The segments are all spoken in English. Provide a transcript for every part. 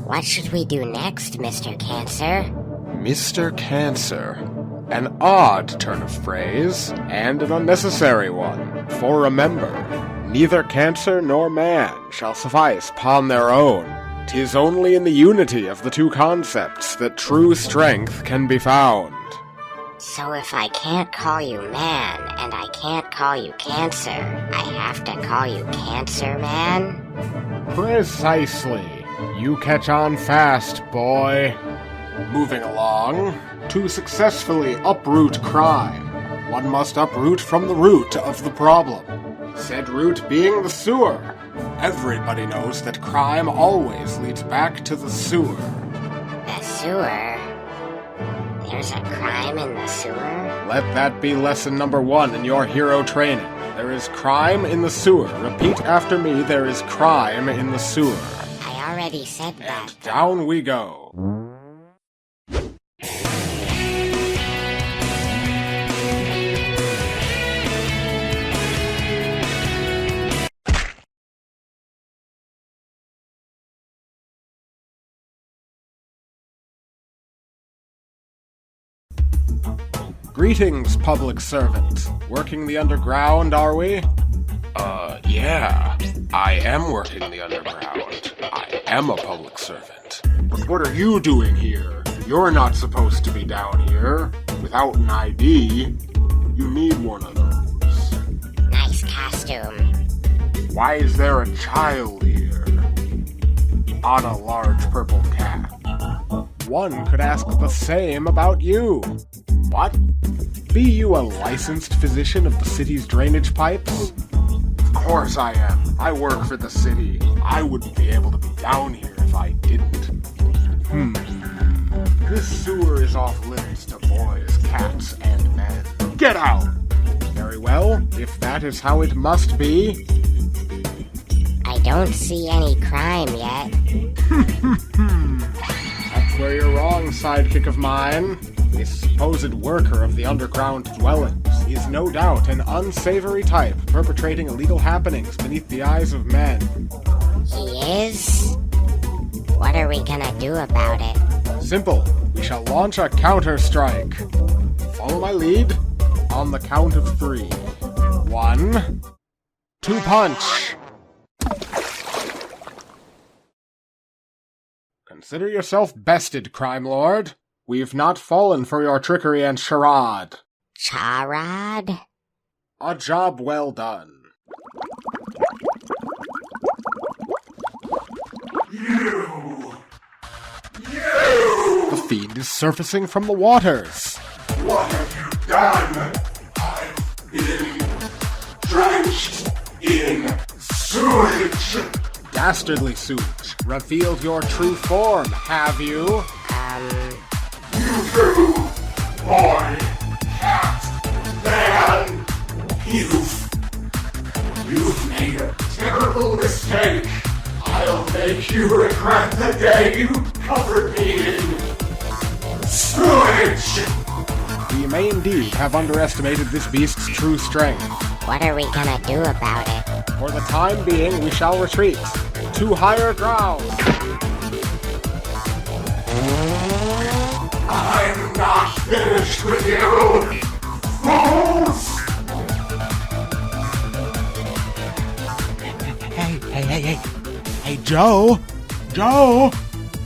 What should we do next, Mr. Cancer? Mr. Cancer. An odd turn of phrase, and an unnecessary one. For remember, neither cancer nor man shall suffice upon their own. 'Tis only in the unity of the two concepts that true strength can be found. So if I can't call you man, and I can't call you Cancer, I have to call you Cancer Man? Precisely. You catch on fast, boy. Moving along, to successfully uproot crime, one must uproot from the root of the problem. Said root being the sewer. Everybody knows that crime always leads back to the sewer. The sewer? There's a crime in the sewer? Let that be lesson number 1 in your hero training. There is crime in the sewer. Repeat after me, there is crime in the sewer. I already said that. And down we go. Greetings, public servant. Working the underground, are we? Yeah. I am working the underground. I am a public servant. But what are you doing here? You're not supposed to be down here. Without an ID, you need one of those. Nice costume. Why is there a child here? On a large purple cat. One could ask the same about you. What? Be you a licensed physician of the city's drainage pipes? Of course I am. I work for the city. I wouldn't be able to be down here if I didn't. This sewer is off limits to boys, cats, and men. Get out! Very well, if that is how it must be. I don't see any crime yet. That's where you're wrong, sidekick of mine. This supposed worker of the underground dwellings is no doubt an unsavory type perpetrating illegal happenings beneath the eyes of men. He is? What are we gonna do about it? Simple. We shall launch a counter-strike. Follow my lead on the count of 3. 1, 2, punch! Consider yourself bested, crime lord. We've not fallen for your trickery and charade. Charade? A job well done. You! The fiend is surfacing from the waters. What have you done? I've been drenched in sewage. Dastardly sewage. Revealed your true form, have you? You two, boy, cat, man, you've made a terrible mistake. I'll make you regret the day you covered me in sewage. We may indeed have underestimated this beast's true strength. What are we gonna do about it? For the time being, we shall retreat to higher ground. I'm not finished with you, fools! Hey, Joe! Joe!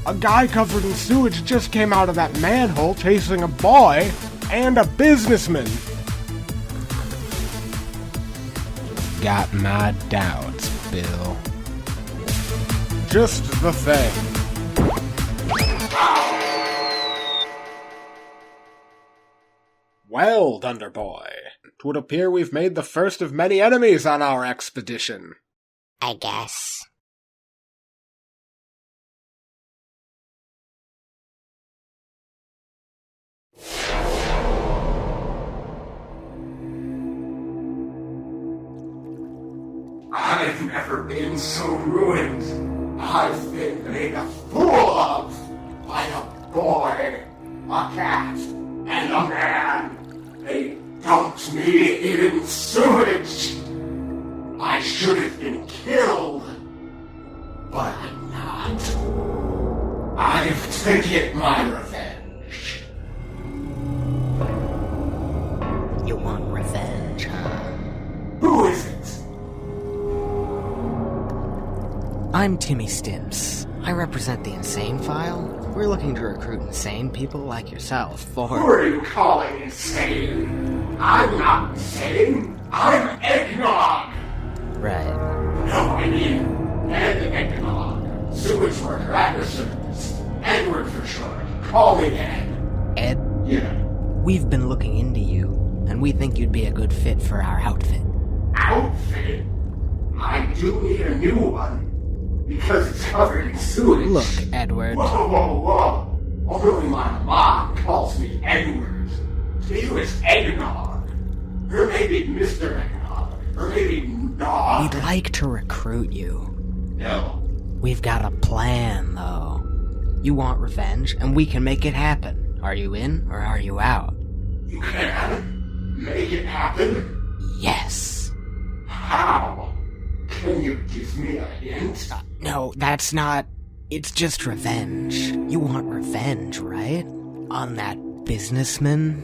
A guy covered in sewage just came out of that manhole chasing a boy and a businessman. Got my doubts, Bill. Just the thing. Well, Dunderboy, it would appear we've made the first of many enemies on our expedition. I guess. I've never been so ruined. I've been made a fool of by a boy, a cat, and a man. They dumped me in sewage. not. I've to get my revenge. You want revenge, huh? Who is it? I'm Timmy Stimps. I represent the Insane File. We're looking to recruit insane people like yourself Who for... are you calling insane? I'm not insane. I'm eggnog. Right. No, I mean, Ed Eggnog. Sewage worker at your service. Edward for short. Call me Ed. Ed, Yeah. we've been looking into you, and we think you'd be a good fit for our outfit. Outfit? I do need a new one. Because it's covered in sewage. Look, Edward. Whoa, whoa, whoa. Only my mom calls me Edward. To you it's Eggnog. Or maybe Mr. Eggnog. Or maybe Nog. We'd like to recruit you. No. We've got a plan, though. You want revenge, and we can make it happen. Are you in, or are you out? You can make it happen? Yes. How? Can you give me a hint? No, that's not... It's just revenge. You want revenge, right? On that businessman?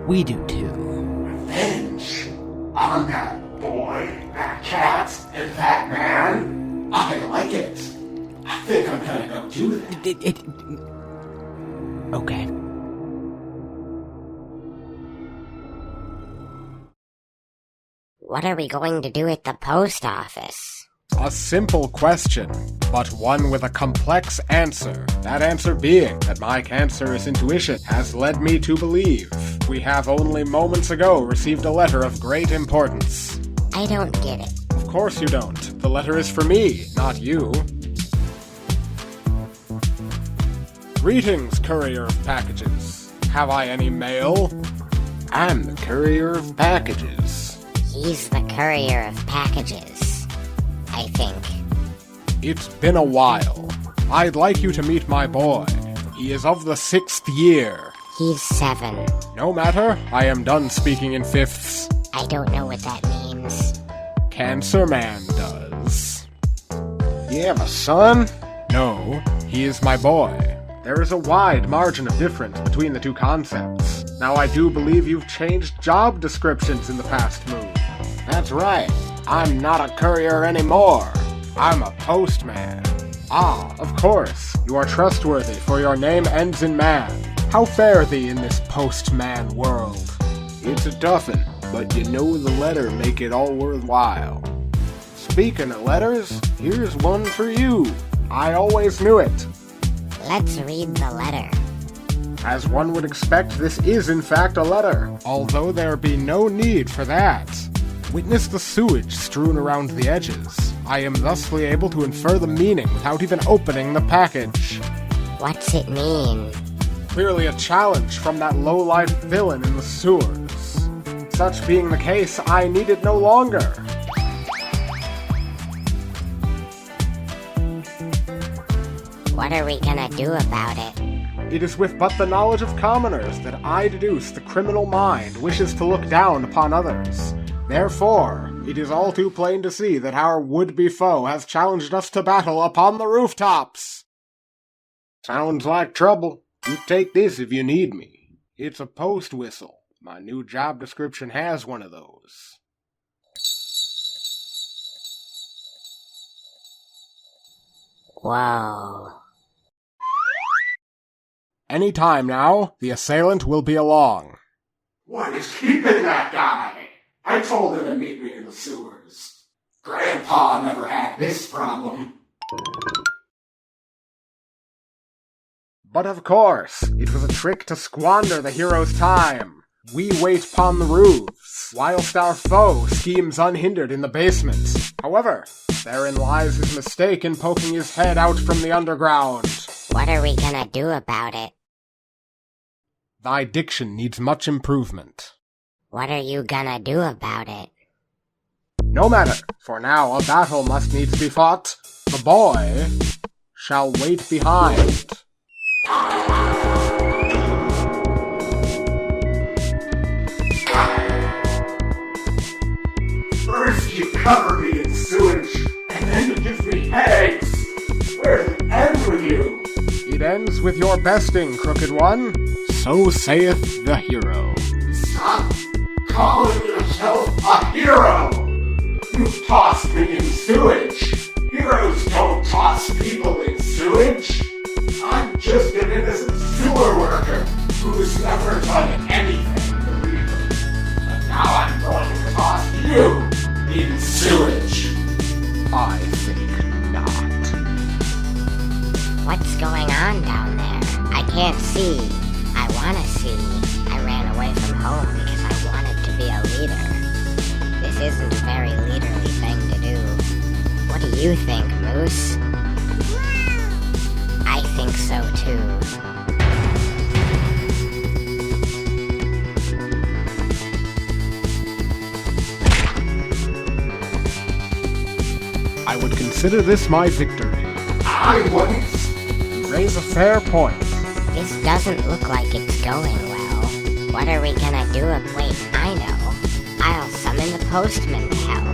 We do too. Revenge? On that boy, that cat, and that man? I like it. I think I'm gonna go do that. Okay. What are we going to do at the post office? A simple question, but one with a complex answer. That answer being that my cancerous intuition has led me to believe we have only moments ago received a letter of great importance. I don't get it. Of course you don't. The letter is for me, not you. Greetings, courier of packages. Have I any mail? I'm the courier of packages. He's the courier of packages, I think. It's been a while. I'd like you to meet my boy. He is of the 6th year. He's 7. No matter, I am done speaking in fifths. I don't know what that means. Cancer Man does. You have a son? No, he is my boy. There is a wide margin of difference between the two concepts. Now I do believe you've changed job descriptions in the past move. That's right. I'm not a courier anymore. I'm a postman. Ah, of course. You are trustworthy, for your name ends in man. How fare thee in this postman world? It's a toughin', but you know the letter make it all worthwhile. Speaking of letters, here's one for you. I always knew it. Let's read the letter. As one would expect, this is in fact a letter, although there be no need for that. Witness the sewage strewn around the edges. I am thusly able to infer the meaning without even opening the package. What's it mean? Clearly a challenge from that low-life villain in the sewers. Such being the case, I need it no longer. What are we gonna do about it? It is with but the knowledge of commoners that I deduce the criminal mind wishes to look down upon others. Therefore, it is all too plain to see that our would-be foe has challenged us to battle upon the rooftops. Sounds like trouble. You take this if you need me. It's a post whistle. My new job description has one of those. Whoa. Any time now, the assailant will be along. What is keeping that guy? I told him to meet me in the sewers. Grandpa never had this problem. But of course, it was a trick to squander the hero's time. We wait upon the roofs, whilst our foe schemes unhindered in the basement. However, therein lies his mistake in poking his head out from the underground. What are we gonna do about it? Thy diction needs much improvement. What are you gonna do about it? No matter, for now a battle must needs be fought. The boy shall wait behind. First you cover me in sewage, and then you give me eggs. Where's the ends with you. It ends with your besting, Crooked One. So saith the hero. Stop calling yourself a hero. You tossed me in sewage. Heroes don't toss people in sewage. I'm just an innocent sewer worker who's never done anything illegal. But now I'm going to toss you in sewage. I think not. What's going on down there? I can't see. I want to see. I ran away from home because I wanted to be a leader. This isn't a very leaderly thing to do. What do you think, Moose? I think so too. I would consider this my victory. I wouldn't. You raise a fair point. This doesn't look like it's going well. What are we gonna do? Wait, I know. I'll summon the postman to help.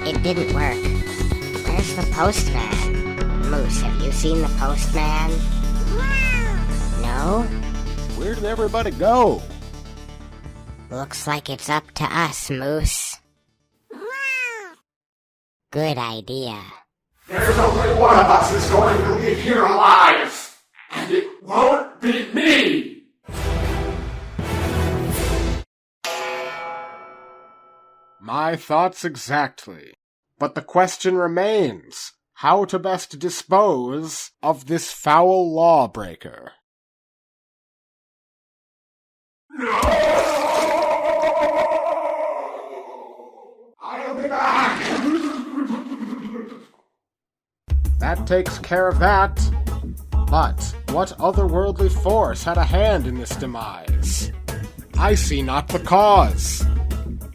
It didn't work. Where's the postman? Moose, have you seen the postman? No? Where did everybody go? Looks like it's up to us, Moose. Good idea. There's only one of us who's going to leave here alive. And it won't be me. My thoughts exactly. But the question remains, how to best dispose of this foul lawbreaker? No! I'll be back! That takes care of that. But what otherworldly force had a hand in this demise? I see not the cause.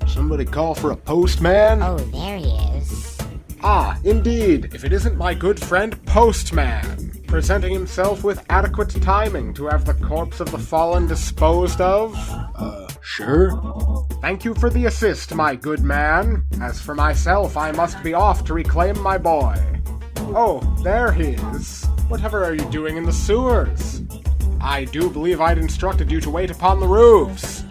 Somebody call for a postman? Oh, there he is. Ah, indeed, if it isn't my good friend Postman, presenting himself with adequate timing to have the corpse of the fallen disposed of. Sure. Thank you for the assist, my good man. As for myself, I must be off to reclaim my boy. Oh, there he is. Whatever are you doing in the sewers? I do believe I'd instructed you to wait upon the roofs.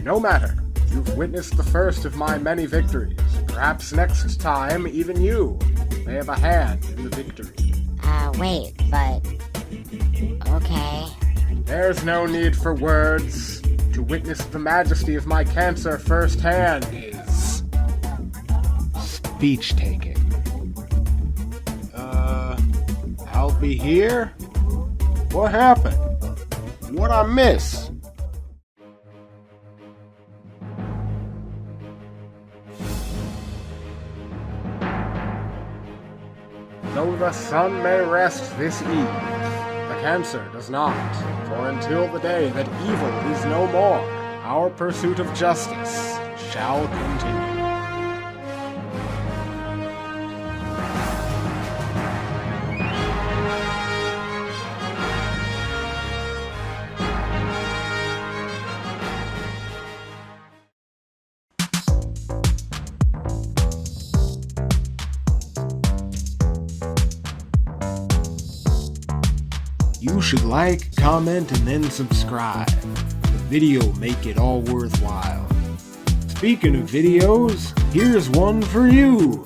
No matter. You've witnessed the first of my many victories. Perhaps next time, even you may have a hand in the victory. Wait, but... Okay. There's no need for words. To witness the majesty of my cancer firsthand is... speech-taking. I'll be here? What happened? What'd I miss? Though the sun may rest this eve, the cancer does not, for until the day that evil is no more, our pursuit of justice shall continue. You should like, comment, and then subscribe. The video make it all worthwhile. Speaking of videos, here's one for you.